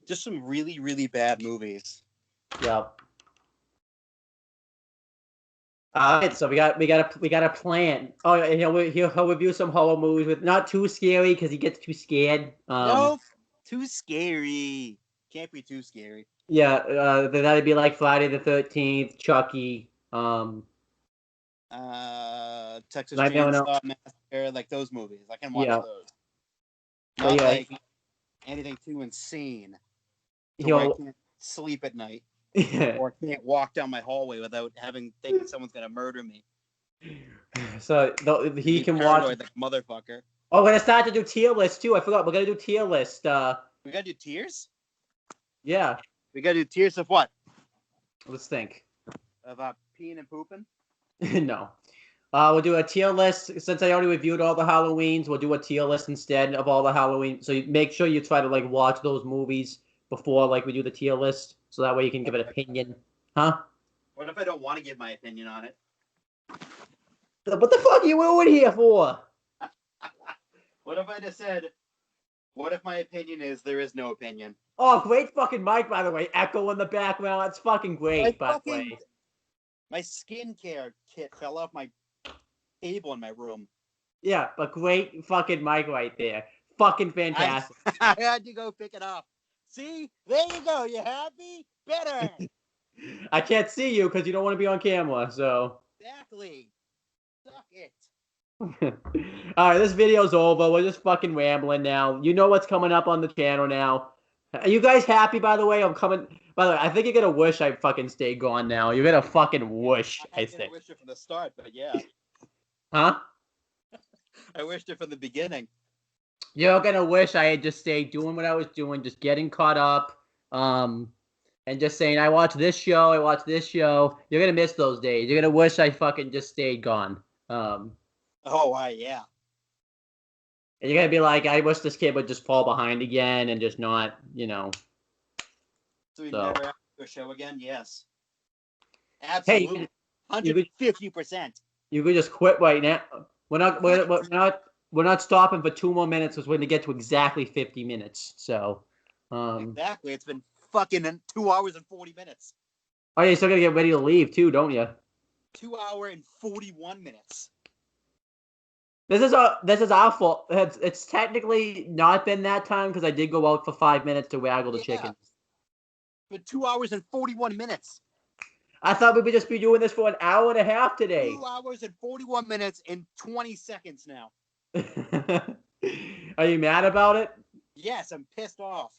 Speaker 1: Just some really, really bad movies.
Speaker 2: Yep. All right, so we got a plan. Oh, and he'll review some horror movies with not too scary because he gets too scared.
Speaker 1: No, too scary. Can't be too scary.
Speaker 2: Yeah, that'd be like Friday the 13th, Chucky.
Speaker 1: Texas Chainsaw Massacre, like those movies. I can watch those. Not like anything too insane. So I can't sleep at night. Or can't walk down my hallway without thinking someone's gonna murder me.
Speaker 2: So he can watch
Speaker 1: like motherfucker.
Speaker 2: Oh, we're gonna start to do tier lists too. I forgot. We're gonna do tier list.
Speaker 1: We gotta do tiers?
Speaker 2: Yeah.
Speaker 1: We gotta do tiers of what?
Speaker 2: Let's think.
Speaker 1: Of peeing and pooping?
Speaker 2: No. We'll do a tier list. Since I already reviewed all the Halloweens, we'll do a tier list instead of all the Halloween. So make sure you try to like watch those movies before like we do the tier list. So that way you can give an opinion. Huh?
Speaker 1: What if I don't want to give my opinion on it?
Speaker 2: What the fuck are you in here for?
Speaker 1: What if I just said, what if my opinion is there is no opinion?
Speaker 2: Oh, great fucking mic, by the way. Echo in the background. That's fucking great, by the way.
Speaker 1: My skincare kit fell off my table in my room.
Speaker 2: Yeah, but great fucking mic right there. Fucking fantastic.
Speaker 1: I had to go pick it up. See? There you go. You happy? Better.
Speaker 2: I can't see you because you don't want to be on camera, so.
Speaker 1: Exactly. Suck it.
Speaker 2: All right, this video's over. We're just fucking rambling now. You know what's coming up on the channel now. Are you guys happy, by the way? By the way, I think you're going to wish I fucking stayed gone now. You're going to fucking wish, I think.
Speaker 1: I wished it from the start, but yeah.
Speaker 2: Huh?
Speaker 1: I wished it from the beginning.
Speaker 2: You're going to wish I had just stayed doing what I was doing, just getting caught up, and just saying, I watched this show, I watched this show. You're going to miss those days. You're going to wish I fucking just stayed gone.
Speaker 1: Yeah.
Speaker 2: And you're going to be like, I wish this kid would just fall behind again and just not,
Speaker 1: So we never have to do a show again? Yes. Absolutely. Hey, 150%.
Speaker 2: You could just quit right now. We're not stopping for 2 more minutes because we're going to get to exactly 50 minutes. So,
Speaker 1: exactly. It's been fucking 2 hours and 40 minutes.
Speaker 2: Oh, yeah, you're still going to get ready to leave too, don't you?
Speaker 1: 2 hours and 41 minutes.
Speaker 2: This is our fault. It's technically not been that time because I did go out for 5 minutes to waggle the chickens.
Speaker 1: For 2 hours and 41 minutes.
Speaker 2: I thought we would just be doing this for an hour and a half today.
Speaker 1: 2 hours and 41 minutes and 20 seconds now.
Speaker 2: Are you mad about it?
Speaker 1: Yes, I'm pissed off.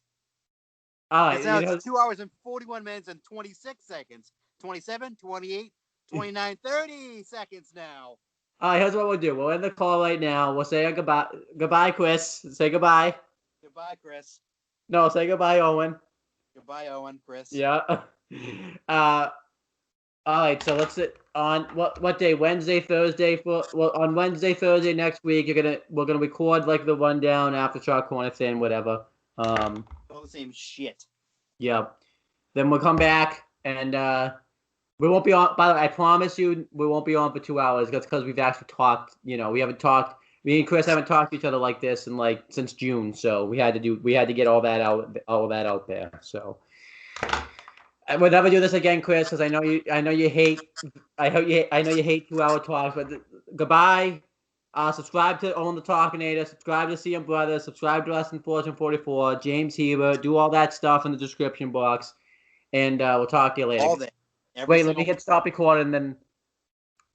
Speaker 2: All right.
Speaker 1: Now it's 2 hours and 41 minutes and 26 seconds. 27, 28, 29, 30 seconds now.
Speaker 2: All right, here's what we'll do. We'll end the call right now. We'll say goodbye. Goodbye, Chris. Say goodbye.
Speaker 1: Goodbye, Chris.
Speaker 2: No, say goodbye, Owen.
Speaker 1: Goodbye, Owen, Chris.
Speaker 2: Yeah. All right, so let's sit on what day? Wednesday, Thursday. On Wednesday, Thursday next week, we're gonna record like the rundown after Chalk Corner thing, whatever.
Speaker 1: All the same shit.
Speaker 2: Yeah. Then we'll come back and we won't be on. By the way, I promise you, we won't be on for 2 hours. That's because we've actually talked. We haven't talked. Me and Chris haven't talked to each other like this in since June. So we had to get all that out there. So I would never do this again, Chris, because I know you hate 2 hour talks. But goodbye. Subscribe to Own the Talkinator. Subscribe to CM Brothers. Subscribe to us in Fortune 44. James Hebert. Do all that stuff in the description box. And we'll talk to you later.
Speaker 1: All day.
Speaker 2: Wait, let me hit stop recording, then